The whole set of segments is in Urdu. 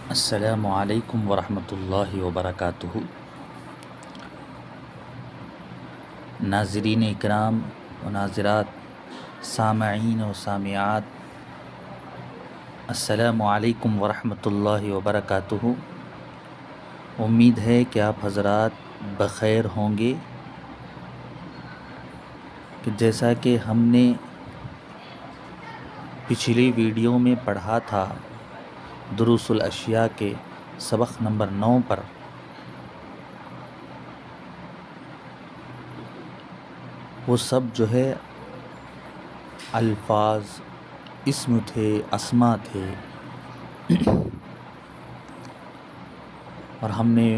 السلام علیکم ورحمۃ اللہ وبرکاتہ۔ ناظرین اکرام و ناظرات، سامعین و سامعات، السلام علیکم ورحمۃ اللہ وبرکاتہ۔ امید ہے کہ آپ حضرات بخیر ہوں گے۔ کہ جیسا کہ ہم نے پچھلی ویڈیو میں پڑھا تھا، دروس الاشیاء کے سبق نمبر 9 پر، وہ سب جو ہے الفاظ، اسم تھے، اسما تھے، اور ہم نے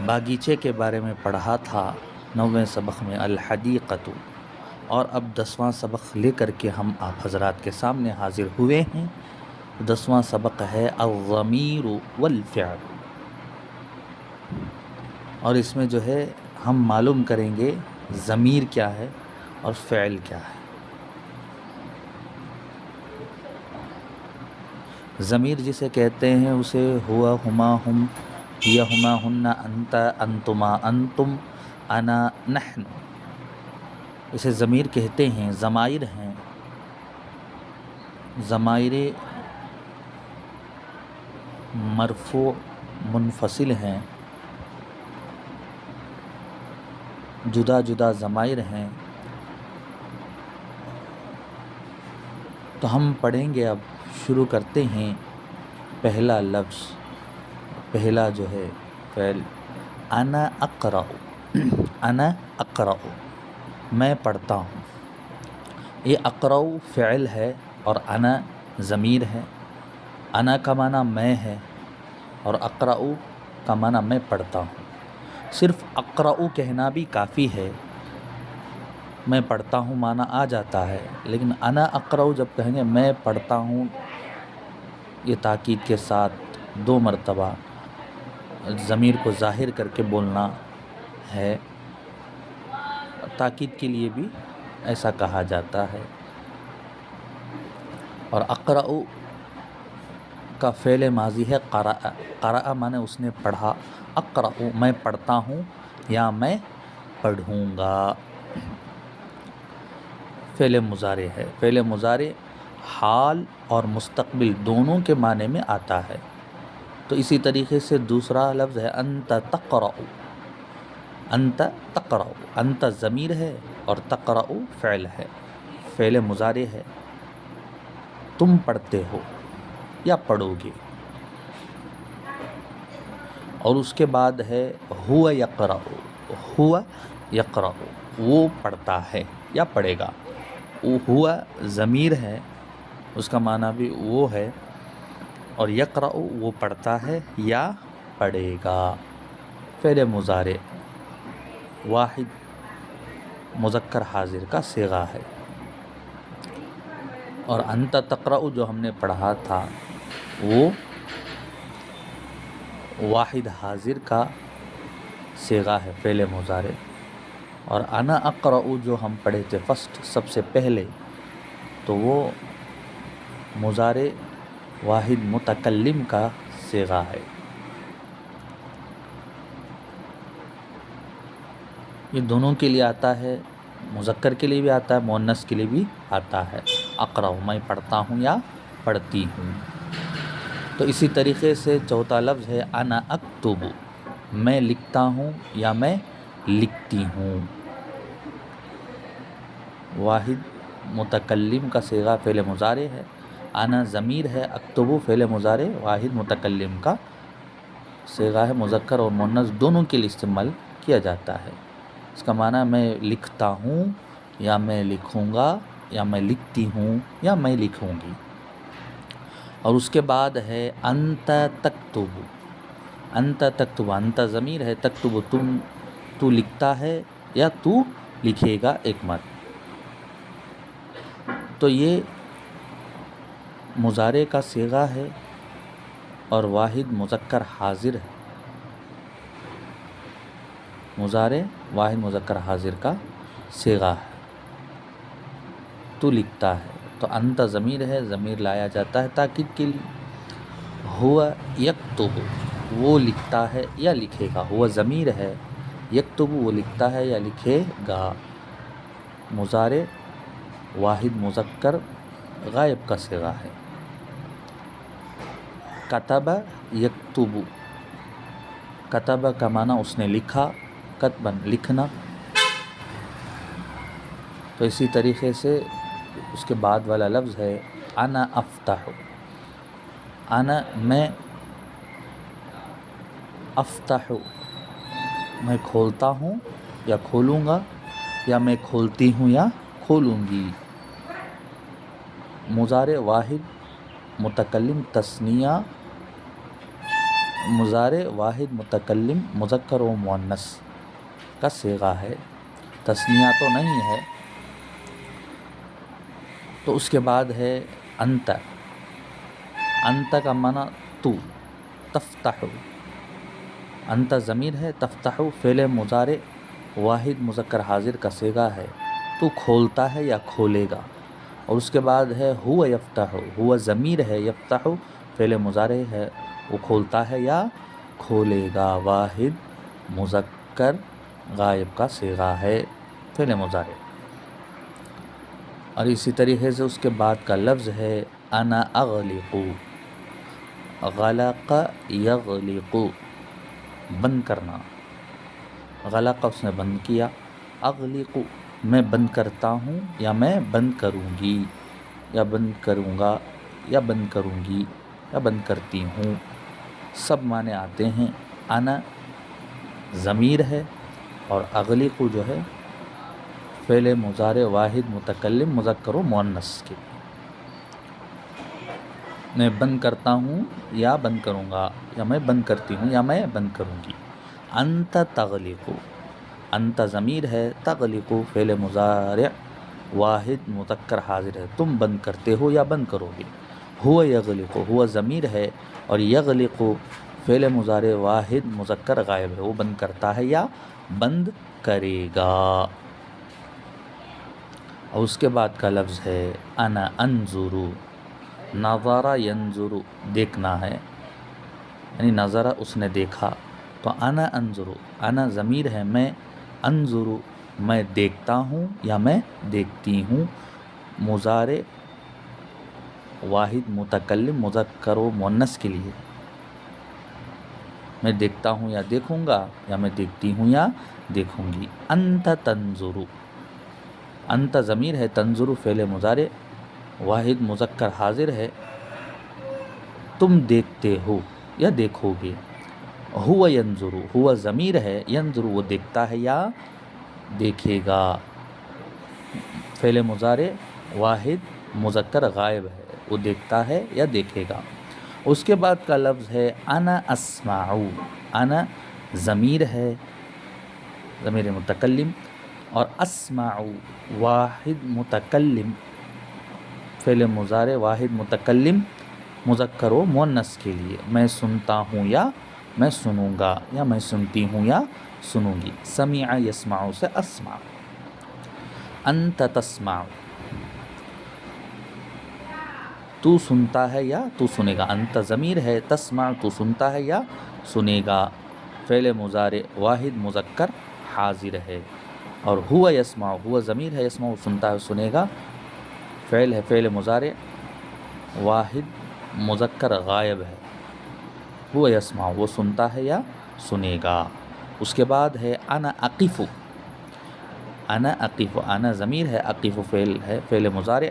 باغیچے کے بارے میں پڑھا تھا 9ویں سبق میں الحدیقۃ، اور اب 10واں سبق لے کر کے ہم آپ حضرات کے سامنے حاضر ہوئے ہیں۔ 10واں سبق ہے الضمیر والفعل، اور اس میں جو ہے ہم معلوم کریں گے ضمیر کیا ہے اور فعل کیا ہے۔ ضمیر جسے کہتے ہیں اسے ہوا، ہما، ہم، ہی، ہما، ہن، انت، انتما، انتم، انا، نحن، اسے ضمیر کہتے ہیں۔ ضمائر ہیں، ضمائر مرفوع منفصل ہیں، جدا جدا ضمائر ہیں۔ تو ہم پڑھیں گے، اب شروع کرتے ہیں۔ پہلا لفظ، پہلا جو ہے فعل، انا اقرأ، انا اقرأ، میں پڑھتا ہوں۔ یہ اقرأ فعل ہے اور انا ضمیر ہے۔ انا کا معنی میں ہے اور اقرأ کا معنی میں پڑھتا ہوں۔ صرف اقرأ کہنا بھی کافی ہے، میں پڑھتا ہوں معنی آ جاتا ہے، لیکن انا اقرأ جب کہیں گے میں پڑھتا ہوں، یہ تاکید کے ساتھ 2 مرتبہ ضمیر کو ظاہر کر کے بولنا ہے۔ تاکید کے لیے بھی ایسا کہا جاتا ہے۔ اور اقرأ کا فعل ماضی ہے قرأ، قرأ مانے اس نے پڑھا، اقرأ میں پڑھتا ہوں یا میں پڑھوں گا۔ فعل مضارع ہے، فعل مضارع حال اور مستقبل دونوں کے معنی میں آتا ہے۔ تو اسی طریقے سے دوسرا لفظ ہے انت تقرأ، انت تقرأ، انت ضمیر ہے اور تقرأ فعل ہے، فعل مضارع ہے، تم پڑھتے ہو یا پڑھو گے۔ اور اس کے بعد ہے ہوا یقرأ، ہوا یقرأ، وہ پڑھتا ہے یا پڑھے گا۔ ہوا ضمیر ہے، اس کا معنی بھی وہ ہے، اور یقرأ وہ پڑھتا ہے یا پڑھے گا۔ فعل مضارع واحد مذکر حاضر کا صیغہ ہے۔ اور انت تقرأ جو ہم نے پڑھا تھا وہ واحد حاضر کا صیغہ ہے، فعل مضارع۔ اور انا اقرأ جو ہم پڑھے تھے فرسٹ، سب سے پہلے، تو وہ مضارع واحد متکلم کا صیغہ ہے۔ یہ دونوں کے لیے آتا ہے، مذکر کے لیے بھی آتا ہے، مؤنث کے لیے بھی آتا ہے۔ اقرأ میں پڑھتا ہوں یا پڑھتی ہوں۔ تو اسی طریقے سے چوتھا لفظ ہے انا اکتب، میں لکھتا ہوں یا میں لکھتی ہوں۔ واحد متکلم کا صیغہ فعل مضارع ہے، انا ضمیر ہے، اکتب فعل مضارع واحد متکلم کا صیغہ ہے، مذکر اور مؤنث دونوں کے لیے استعمال کیا جاتا ہے۔ اس کا معنی میں لکھتا ہوں یا میں لکھوں گا یا میں لکھتی ہوں یا میں لکھوں گی۔ اور اس کے بعد ہے انت تکتب، انت تکتب، انت ضمیر ہے، تکتب تو لکھتا ہے یا تو لکھے گا، ایک مرد۔ تو یہ مضارع کا صیغہ ہے اور واحد مذکر حاضر ہے، مضارع واحد مذکر حاضر کا صیغہ ہے۔ تو لکھتا ہے، تو انت ضمیر ہے، ضمیر لایا جاتا ہے تاکید کے لیے۔ ہوا یکتب وہ لکھتا ہے یا لکھے گا، ہوا ضمیر ہے، یکتب وہ لکھتا ہے یا لکھے گا، مضارع واحد مذکر غائب کا صیغہ ہے۔ کتب یکتب، کتب کا معنی اس نے لکھا، کتبن لکھنا، تو اسی طریقے سے اس کے بعد والا لفظ ہے انا افتح، انا میں، افتح میں کھولتا ہوں یا کھولوں گا، یا میں کھولتی ہوں یا کھولوں گی۔ مضارع واحد متکلم تثنیہ، مضارع واحد متکلم مذکر و مؤنث کا صیغہ ہے، تثنیہ تو نہیں ہے۔ تو اس کے بعد ہے انت، انت کا معنی تو، تفتح، انت ضمیر ہے، تفتح فعل مضارع واحد مذکر حاضر کا صیغہ ہے، تو کھولتا ہے یا کھولے گا۔ اور اس کے بعد ہے ہوا یفتح، ہوا ضمیر ہے، یفتح فعل مضارع ہے، وہ کھولتا ہے یا کھولے گا، واحد مذکر غائب کا صیغہ ہے فعل مضارع۔ اور اسی طریقے سے اس کے بعد کا لفظ ہے انا اغلق، غلق یغلق بند کرنا، غلق اس نے بند کیا، اغلق میں بند کرتا ہوں یا میں بند کروں گی، یا بند کروں گا، یا بند کروں گی، یا بند کرتی ہوں، سب معنی آتے ہیں۔ انا ضمیر ہے اور اغلق جو ہے فعل مضارع واحد متکلم مذکر و مؤنث کے، میں بند کرتا ہوں یا بند کروں گا، یا میں بند کرتی ہوں یا میں بند کروں گی۔ انت تغلق، انت ضمیر ہے، تغلق فعل مضارع واحد مذکر حاضر ہے، تم بند کرتے ہو یا بند کرو گے۔ ہوا یغلق، ہوا ضمیر ہے اور یغلق فعل مضارع واحد مذکر غائب ہے، وہ بند کرتا ہے یا بند کرے گا۔ اور اس کے بعد کا لفظ ہے انا انظر، نظر ینظر دیکھنا ہے، یعنی نظر اس نے دیکھا، تو انا انظر، انا ضمیر ہے، میں، انظر میں دیکھتا ہوں یا میں دیکھتی ہوں، مضارع واحد متکلم مذکر و مؤنث کے لیے، میں دیکھتا ہوں یا دیکھوں گا، یا میں دیکھتی ہوں یا دیکھوں گی۔ انت تنظر، انت ضمیر ہے، تنظر فعل مضارع واحد مذکر حاضر ہے، تم دیکھتے ہو یا دیکھو گے۔ ہوا ینظر، ہوا ضمیر ہے، ینظر وہ دیکھتا ہے یا دیکھے گا، فعل مضارع واحد مذکر غائب ہے، وہ دیکھتا ہے یا دیکھے گا۔ اس کے بعد کا لفظ ہے انا اسمع، انا ضمیر ہے، ضمیر متکلم، اور اسمع واحد متکلم فعل مضارع واحد متکلم مذکر و مؤنث کے لیے، میں سنتا ہوں یا میں سنوں گا، یا میں سنتی ہوں یا سنوں گی۔ سمع یسمع سے اسمع۔ انت تسمع، تو سنتا ہے یا تو سنے گا، انت ضمیر ہے، تسمع تو سنتا ہے یا سنے گا، فعل مضارع واحد مذکر حاضر ہے۔ اور ہوا یسمع، ہوا ضمیر ہے، یسمع سنتا ہے سنے گا، فعل ہے، فعل مضارع واحد مذکر غائب ہے، ہوا یسمع وہ سنتا ہے یا سنے گا۔ اس کے بعد ہے انا اقف، انا اقف، انا ضمیر ہے، اقف فعل ہے، فعل مضارع،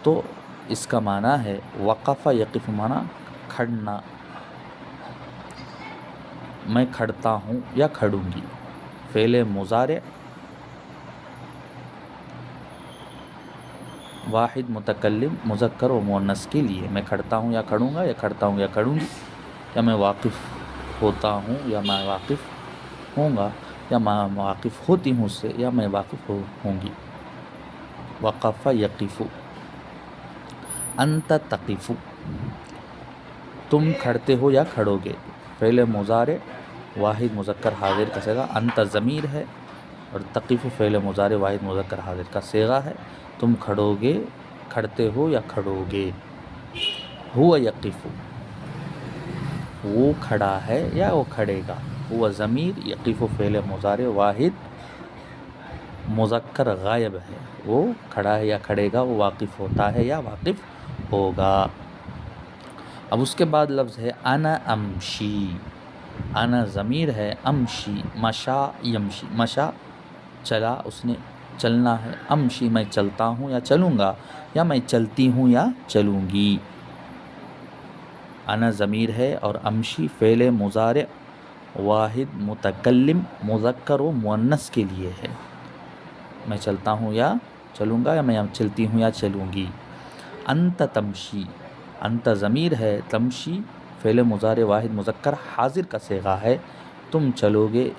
تو اس کا معنی ہے وقف یقف، معنی کھڑنا، میں کھڑتا ہوں یا کھڑوں گی، فعل مضارع واحد متکلم مذکر و مؤنث کے لیے، میں کھڑتا ہوں یا کھڑوں گا، یا کھڑتا ہوں یا کھڑوں گی، یا میں واقف ہوتا ہوں یا میں واقف ہوں گا، یا میں واقف ہوتی ہوں اس سے، یا میں واقف ہوں گی۔ وقف یقف۔ انت تقف، تم کھڑتے ہو یا کھڑو گے، فعل مضارع واحد مذکر حاضر کا صیغہ، انت ضمیر ہے اور تقف فعل مضارع واحد مذکر حاضر کا صیغہ ہے، تم کھڑو گے، کھڑتے ہو یا کھڑو گے۔ ہوا یقف، وہ کھڑا ہے یا وہ کھڑے گا. ہوا ضمیر، یقف فعل مضارع واحد مذکر غائب ہے، وہ کھڑا ہے یا کھڑے گا، وہ واقف ہوتا ہے یا واقف ہوگا. اب اس کے بعد لفظ ہے انا امشی. انا ضمیر ہے، امشی مشا یمشی، مشا چلا، اس نے چلنا ہے، امشی میں چلتا ہوں یا چلوں گا، یا میں چلتی ہوں یا چلوں گی. انا ضمیر ہے اور امشی فعل مضارع واحد متکلم مذکر و مؤنث کے لیے ہے. میں چلتا ہوں یا چلوں گا، یا میں چلتی ہوں یا چلوں گی. انت تمشی، انت ضمیر ہے، تمشی فعل مضارع واحد مذکر حاضر کا صیغہ ہے. تم چلو گے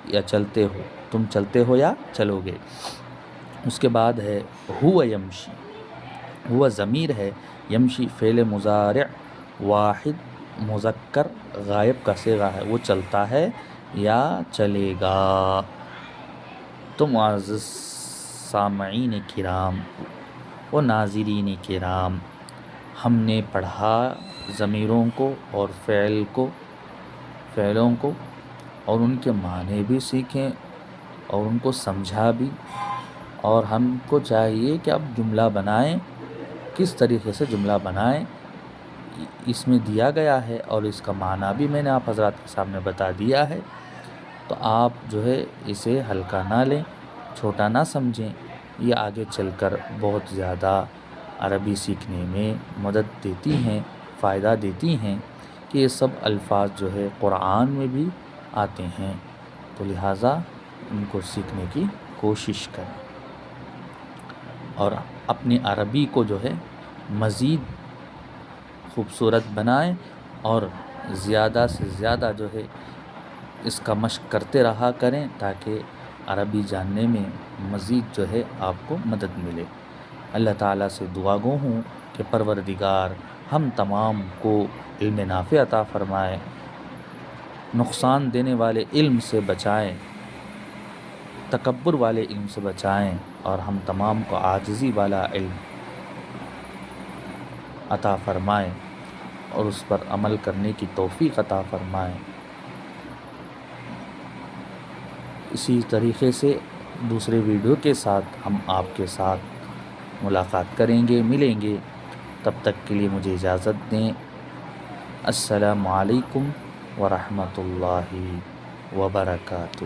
یا چلتے ہو، تم چلتے ہو یا چلو گے. اس کے بعد ہے ہوا یمشی. ہوا ضمیر ہے، یمشی فعل مضارع واحد مذکر غائب کا صیغہ ہے، وہ چلتا ہے یا چلے گا. تو معزز سامعین کرام و ناظرین کرام، ہم نے پڑھا ضمیروں کو اور فعلوں کو، اور ان کے معنی بھی سیکھیں اور ان کو سمجھا بھی. اور ہم کو چاہیے کہ اب جملہ بنائیں، کس طریقے سے جملہ بنائیں اس میں دیا گیا ہے، اور اس کا معنی بھی میں نے آپ حضرات کے سامنے بتا دیا ہے. تو آپ جو ہے اسے ہلکا نہ لیں، چھوٹا نہ سمجھیں. یہ آگے چل کر بہت زیادہ عربی سیکھنے میں مدد دیتی ہیں، فائدہ دیتی ہیں، کہ یہ سب الفاظ جو ہے قرآن میں بھی آتے ہیں. تو لہٰذا ان کو سیکھنے کی کوشش کریں اور اپنی عربی کو جو ہے مزید خوبصورت بنائیں، اور زیادہ سے زیادہ جو ہے اس کا مشق کرتے رہا کریں، تاکہ عربی جاننے میں مزید جو ہے آپ کو مدد ملے. اللہ تعالیٰ سے دعا گو ہوں کہ پروردگار ہم تمام کو علم نافع عطا فرمائے، نقصان دینے والے علم سے بچائیں، تکبر والے علم سے بچائیں، اور ہم تمام کو عاجزی والا علم عطا فرمائیں اور اس پر عمل کرنے کی توفیق عطا فرمائیں. اسی طریقے سے دوسرے ویڈیو کے ساتھ ہم آپ کے ساتھ ملاقات کریں گے، ملیں گے. تب تک کے لیے مجھے اجازت دیں. السلام علیکم ورحمۃ اللہ وبرکاتہ.